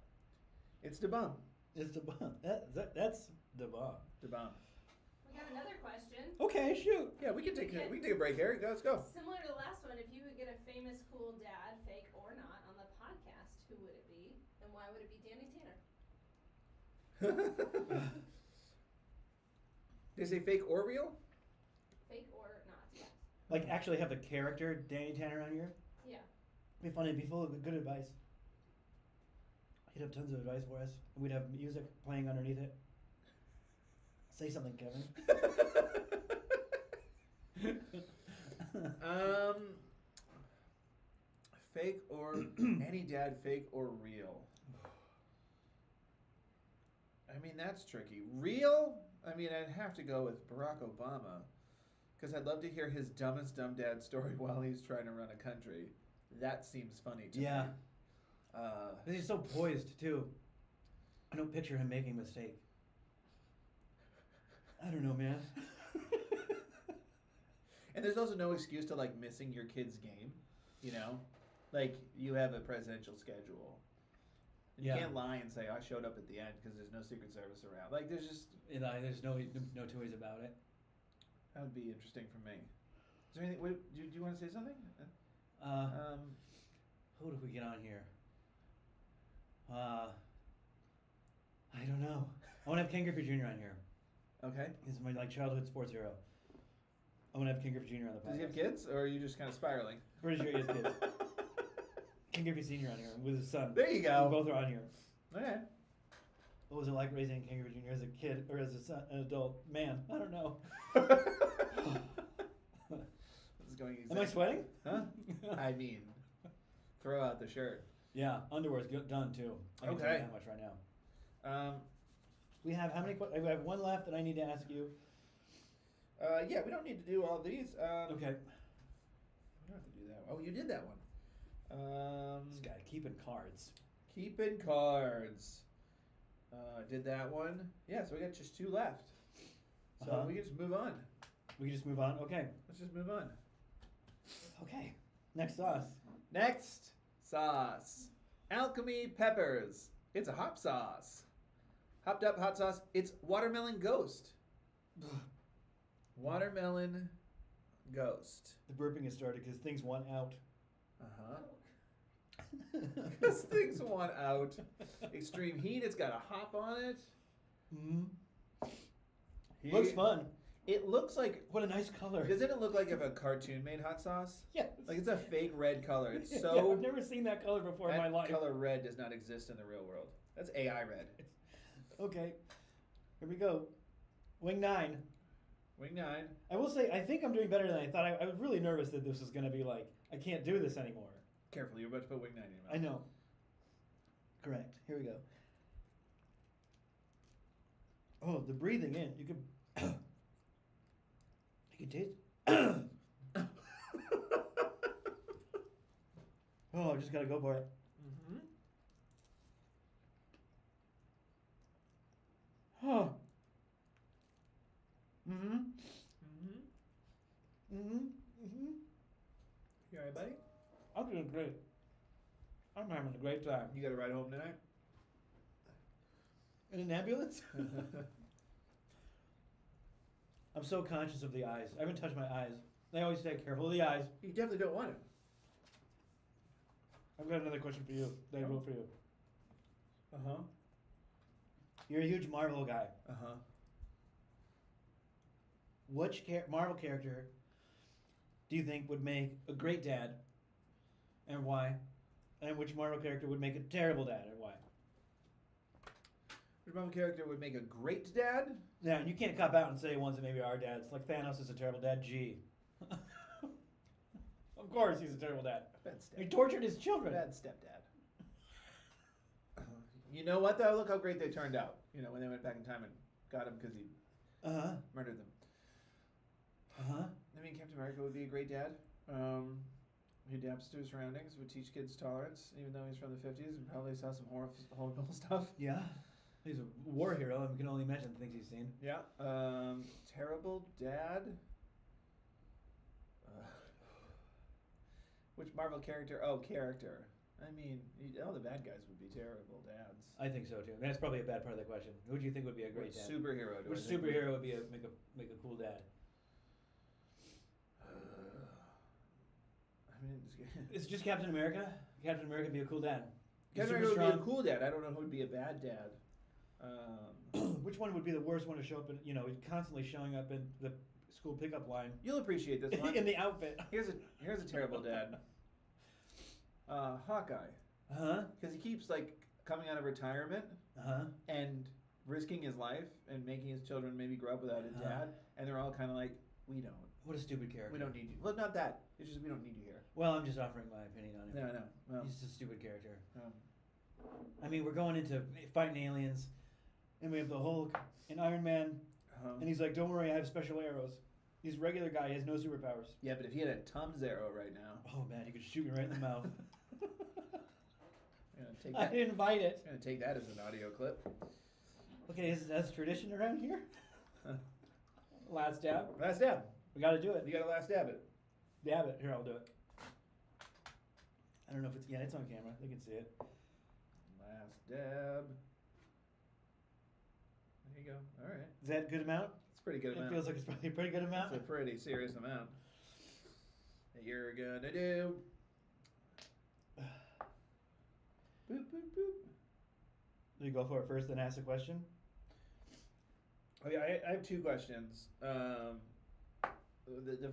It's Da Bomb. It's the bomb. That's the bomb. Da Bomb. We got another question. Okay, shoot. Yeah, we can take a break here. Let's go. Similar to the last one, if you could get a famous cool dad, fake or not, on the podcast, who would it be? And why would it be Danny Tanner? Did they say fake or real? Fake or not, yes. Like actually have the character Danny Tanner on here. Yeah. It'd be funny. It'd be full of good advice. He'd have tons of advice for us, and we'd have music playing underneath it. Say something, Kevin. Fake or any dad, fake or real? I mean, that's tricky. Real? I mean, I'd have to go with Barack Obama, because I'd love to hear his dumbest dumb dad story while he's trying to run a country. That seems funny to Yeah. me. He's so poised too. I don't picture him making a mistake. I don't know, man. And there's also no excuse to like missing your kid's game, you know? Like you have a presidential schedule. And Yeah. You can't lie and say I showed up at the end because there's no Secret Service around. Like there's just There's no two ways about it. that would be interesting for me. Is there anything? Do you want to say something? Who do we get on here? I don't know. I want to have Ken Griffey Jr. on here. Okay. He's my like childhood sports hero. I want to have Ken Griffey Jr. on the podcast. Does he have kids, or are you just kind of spiraling? Pretty sure he has kids. Ken Griffey Sr. on here with his son. There you go. Both are on here. Okay. What was it like raising Ken Griffey Jr. as a kid or as a son, an adult man? I don't know. This is going easy. Am I sweating? Huh? I mean, throw out the shirt. Yeah, underwear's done too. I can tell you Okay. that much right now. We We have how many? I have one left that I need to ask you. Yeah, we don't need to do all these. Okay. We don't have to do that. Oh, you did that one. This guy keeping cards. Keeping cards. Did that one. Yeah, so we got just 2 left. So Uh-huh. we can just move on. We can just move on. Okay. Let's just move on. Okay. Next sauce. Next sauce. Alchemy peppers. It's a hot sauce. Hopped up hot sauce. It's watermelon ghost. Watermelon ghost. The burping has started because things want out. Uh-huh. Because things want out. Extreme heat. It's got a hop on it. Mm. Looks fun. It looks like... What a nice color. Doesn't it look like if a cartoon made hot sauce? Yes. Like it's a fake red color. It's Yeah, so... I've never seen that color before in my life. That color red does not exist in the real world. That's AI red. Okay. Here we go. Wing 9. Wing 9. I will say, I think I'm doing better than I thought. I was really nervous that this was going to be like, I can't do this anymore. Careful, you're about to put wing 9 in your mouth. I know. Correct. Here we go. Oh, the breathing in. You could... you can taste... Oh, I just got to go for it. Mm-hmm. Oh. Mm-hmm. Mm-hmm. Mm-hmm. Mm-hmm. You alright, buddy? I'm doing great. I'm having a great time. You got to ride home tonight? In an ambulance? I'm so conscious of the eyes. I haven't touched my eyes. They always say, careful of the eyes. You definitely don't want it. I've got another question for you. That I wrote for you. Uh-huh. You're a huge Marvel guy. Uh-huh. Which Marvel character do you think would make a great dad, and why? And which Marvel character would make a terrible dad, and why? Which Marvel character would make a great dad? Yeah, and you can't cop out and say ones that maybe are dads. Like Thanos is a terrible dad. Gee. Of course he's a terrible dad. Bad He stepdad. tortured his children. Bad stepdad. You know what, though? Look how great they turned out. You know, when they went back in time and got him because he Uh-huh. murdered them. Uh-huh. I mean, Captain America would be a great dad. He adapts to his surroundings, would teach kids tolerance, even though he's from the 50s and probably saw some horrible stuff. Yeah. He's a war hero, and we can only imagine the things he's seen. Yeah. Terrible dad. Which Marvel character? Oh, character. I mean, all the bad guys would be terrible dads. I think so too. That's probably a bad part of the question. Who do you think would be a great Which dad? superhero? Which superhero would be make a cool dad? I mean, It's just Captain America. Captain America would be a cool dad. He's Captain super America would be a strong. cool dad. I don't know who would be a bad dad. Which one would be the worst one to show up in? You know, he's constantly showing up in the school pickup line You'll appreciate this one. in the outfit. Here's a terrible dad. Hawkeye, Uh-huh. because he keeps like coming out of retirement Uh-huh. and risking his life and making his children maybe grow up without a dad, and they're all kind of like, we don't What a stupid character. need you. Well, not that. It's just we don't need you here. Well, I'm just offering my opinion on him. No. Well, He's just a stupid character. um, I mean, we're going into fighting aliens, and we have the Hulk and Iron Man, and he's like, "Don't worry, I have special arrows." He's a regular guy. He has no superpowers. yeah, but if he had a Tums arrow right now, Oh man, he could shoot me right in the mouth. I'm gonna take I that. didn't invite it. I'm gonna take that as an audio clip. Okay, is that tradition around here? Last dab. Last dab. We got to do it. You got to last dab it. Dab it. Here, I'll do it. I don't know if it's it's on camera. They can see it. Last dab. There you go. All right. Is that a good amount? It's a pretty good It amount. feels like it's probably a pretty good amount. It's a pretty serious amount that you're gonna do. Boop boop boop. Do you go for it first, then ask a question? Oh yeah, I have two questions. The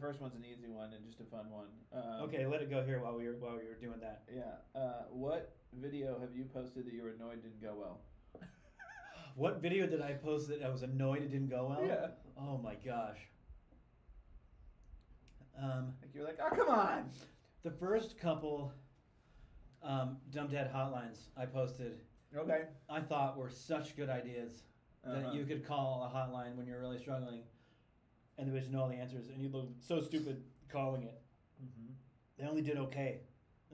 first one's an easy one and just a fun one. Okay, let it go here while you're doing that. Yeah. What video have you posted that you were annoyed didn't go well? What video did I post that I was annoyed it didn't go well? Yeah. Oh my gosh. Like you're like, oh come on. The first couple Dumb Dad hotlines I posted, Okay. I thought were such good ideas that you could call a hotline when you're really struggling, and they would just know all the answers, and you look so stupid calling it. Mm-hmm. They only did okay.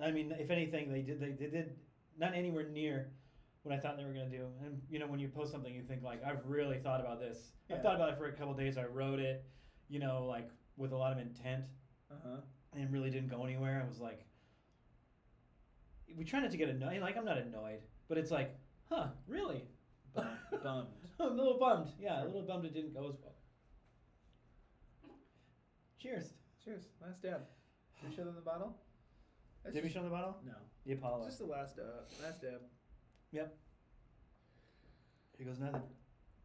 I mean, if anything, they did not anywhere near what I thought they were going to do. And you know, when you post something, you think like, I've really thought about this. Yeah. I thought about it for a couple of days. I wrote it, you know, like with a lot of intent, and it really didn't go anywhere. I was like, we try not to get annoyed. Like, I'm not annoyed, but it's like, huh, really? Bummed. I'm a little bummed. Yeah, a little bummed it didn't go as well. Cheers. Cheers. Last dab. Did you show them the bottle? Did we show the bottle? No. The Apollo. Just the last dab. Yep. Here goes nothing.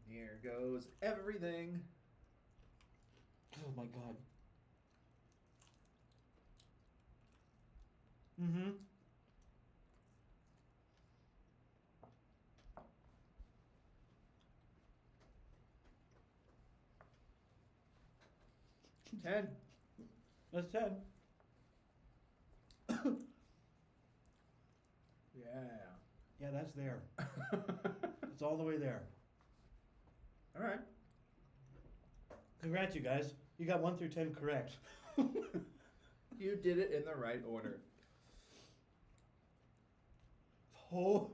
Here goes everything. Oh my god. Mm-hmm. Ten. That's 10. Yeah. Yeah, that's there. It's all the way there. All right. Congrats, you guys. You got 1 through 10 correct. You did it in the right order. Oh.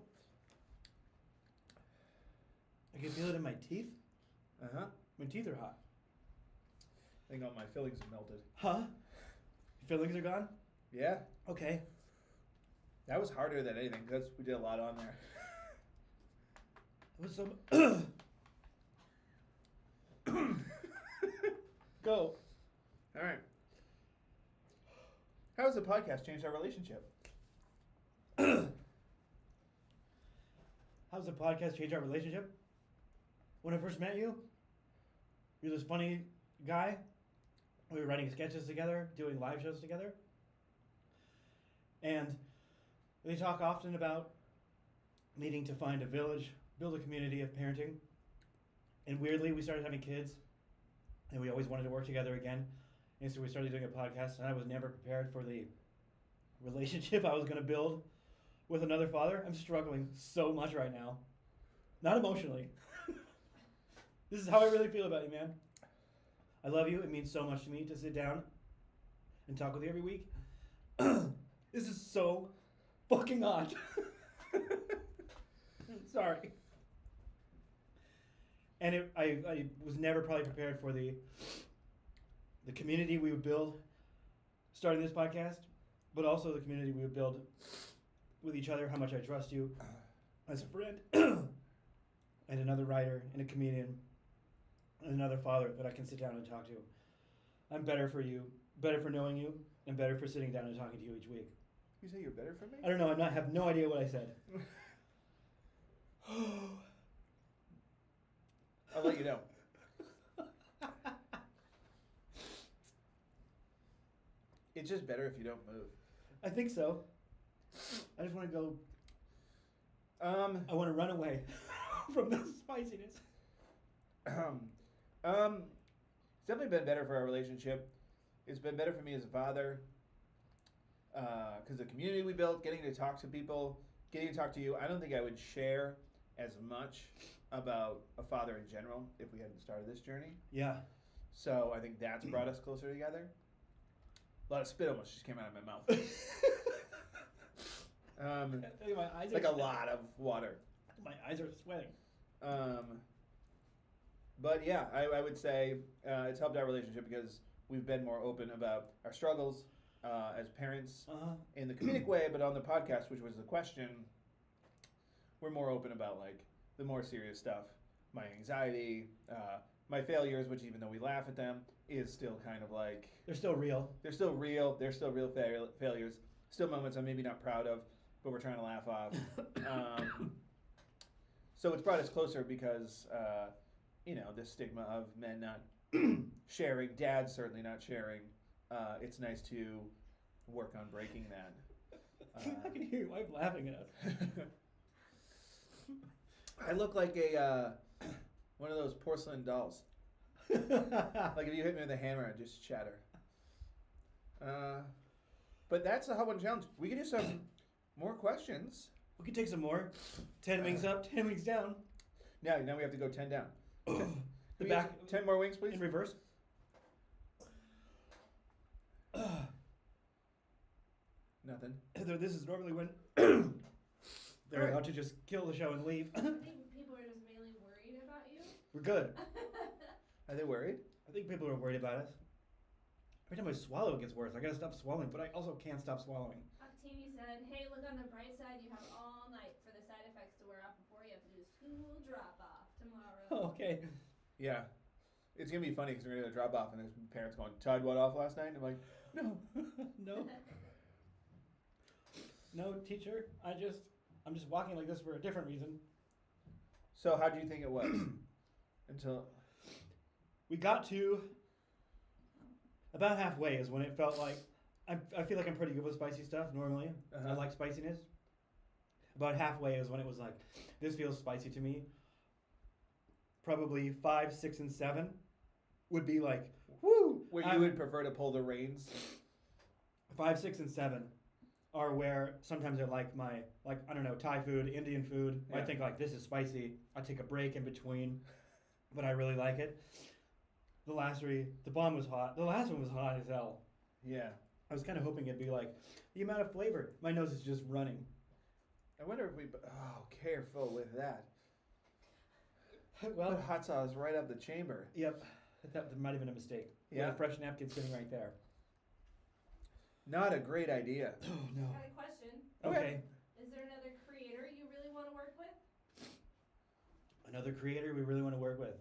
I can feel it in my teeth. Uh-huh. My teeth are hot. I think all my fillings have melted. Huh? Your fillings are gone? Yeah. Okay. That was harder than anything because we did a lot on there. It was some... Go. All right. How has the podcast changed our relationship? How's the podcast change our relationship? When I first met you, you're this funny guy. We were writing sketches together, doing live shows together. And we talk often about needing to find a village, build a community of parenting. And weirdly, we started having kids. And we always wanted to work together again. And so we started doing a podcast. And I was never prepared for the relationship I was going to build with another father. I'm struggling so much right now. Not emotionally. This is how I really feel about you, man. I love you. It means so much to me to sit down and talk with you every week. This is so fucking odd. Sorry. And I was never probably prepared for the community we would build starting this podcast, but also the community we would build with each other, how much I trust you as a friend and another writer and a comedian and another father that I can sit down and talk to. I'm better for you, better for knowing you, and better for sitting down and talking to you each week. You say you're better for me? I don't know. I have no idea what I said. I'll let you know. It's just better if you don't move. I think so. I just want to go. I want to run away from the spiciness. It's definitely been better for our relationship. It's been better for me as a father. Because the community we built, getting to talk to people, getting to talk to you. I don't think I would share as much about a father in general if we hadn't started this journey. Yeah. So I think that's brought us closer together. A lot of spit almost just came out of my mouth. My eyes like are a lot of water. My eyes are sweating. But yeah, I would say it's helped our relationship because we've been more open about our struggles as parents in the comedic way, but on the podcast, which was the question, we're more open about like the more serious stuff. My anxiety, my failures, which even though we laugh at them, is still kind of like... They're still real. They're still real. They're still real failures. Still moments I'm maybe not proud of, but we're trying to laugh off. So it's brought us closer because, this stigma of men not sharing, dads certainly not sharing. It's nice to work on breaking that. I can hear your wife laughing at us. I look like one of those porcelain dolls. Like if you hit me with a hammer, I'd just shatter. But that's the Hot One Challenge. We can do some more questions. We can take some more. 10 wings up, 10 wings down. Now we have to go 10 down. The back. 10 more wings, please. In reverse. Nothing. Heather, this is normally when they're about to just kill the show and leave. I think people are just mainly worried about you. We're good. Are they worried? I think people are worried about us. Every time I swallow, it gets worse. I gotta stop swallowing, but I also can't stop swallowing. Octini said, hey, look on the bright side, you have all night for the side effects to wear off before you have to do school drop-off. Okay. Yeah. It's going to be funny because we're going to drop off and there's parents going, Todd, what off last night? And I'm like, no. No. No, teacher. I'm just walking like this for a different reason. So how do you think it was? Until... We got to about halfway is when it felt like I feel like I'm pretty good with spicy stuff normally. I like spiciness. About halfway is when it was like, this feels spicy to me. Probably 5, 6, and 7 would be like, woo! Where you would prefer to pull the reins? 5, 6, and 7 are where sometimes I like my, like, I don't know, Thai food, Indian food. Yeah. I think like, this is spicy. I take a break in between, but I really like it. The last 3, the bomb was hot. The last one was hot as hell. Yeah. I was kind of hoping it'd be like, the amount of flavor. My nose is just running. I wonder if we... Oh, careful with that. Well, Put hot sauce right up the chamber. yep. I thought there might have been a mistake. We had Yeah. a fresh napkin sitting right there. Not a great idea. Oh, no. Got a question. Okay. Is there another creator you really want to work with? Another creator we really want to work with.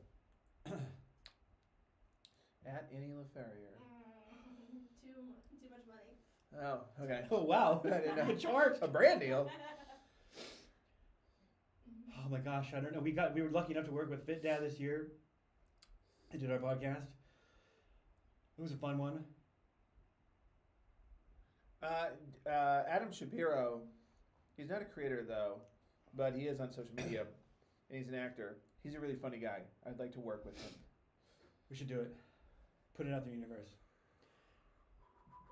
At any LaFerrier. Too much money. Oh, okay. Oh, wow. I didn't know. Good charge. A brand deal. Oh my gosh, I don't know. We were lucky enough to work with Fit Dad this year. I did our podcast. It was a fun one. Adam Shapiro, he's not a creator though, but he is on social media, and he's an actor. He's a really funny guy. I'd like to work with him. We should do it. Put it out in the universe.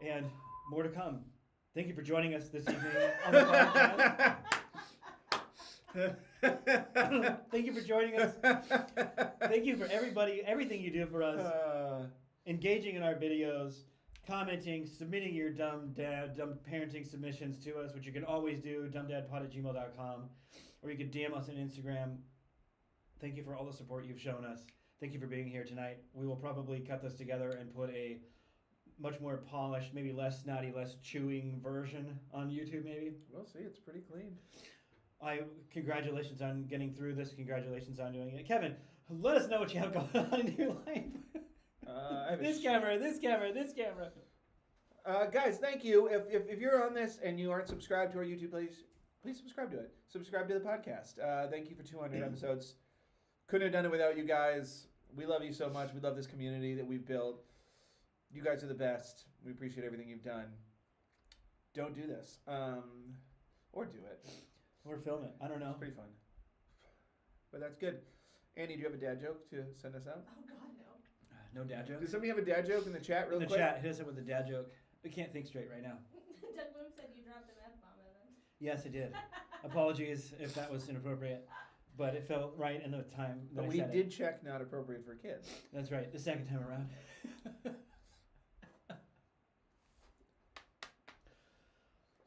And more to come. Thank you for joining us this evening on the podcast. Thank you for joining us. Thank you for everything you do for us. Engaging in our videos, commenting, submitting your dumb parenting submissions to us, which you can always do, dumbdadpod@gmail.com, or you can DM us on Instagram. Thank you for all the support you've shown us. Thank you for being here tonight. We will probably cut this together and put a much more polished, maybe less snotty, less chewing version on YouTube, maybe. We'll see. It's pretty clean. Congratulations on getting through this. Congratulations on doing it. Kevin, let us know what you have going on in your life. I have This camera. Guys, thank you. If you're on this and you aren't subscribed to our YouTube, please subscribe to it. Subscribe to the podcast. Thank you for 200 episodes. Couldn't have done it without you guys. We love you so much. We love this community that we've built. You guys are the best. We appreciate everything you've done. Don't do this. Or do it. Or film it. I don't know. It's pretty fun. But that's good. Andy, do you have a dad joke to send us out? Oh God, no. No dad jokes? Does somebody have a dad joke in the chat real In the quick? chat, hit us up with a dad joke. We can't think straight right now. Doug Bloom said you dropped an F-bomb in them. Yes, I did. Apologies if that was inappropriate, but it felt right in the time that But I we said did it. check not appropriate for kids. That's right. The second time around.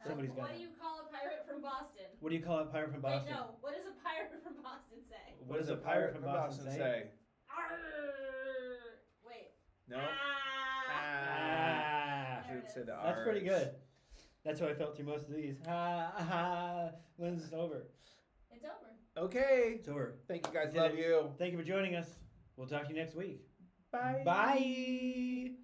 Somebody's got What it. do you call a pirate from Boston? What do you call a pirate from Boston? Wait, no. What does a pirate from Boston say? What does a pirate from Boston say? Arrgh. Wait. No? Ah. There Should it say is. the That's pretty R's. good. That's how I felt through most of these. When's it over? It's over. Okay. It's over. Thank you guys. Did Love it. you. Thank you for joining us. We'll talk to you next week. Bye. Bye.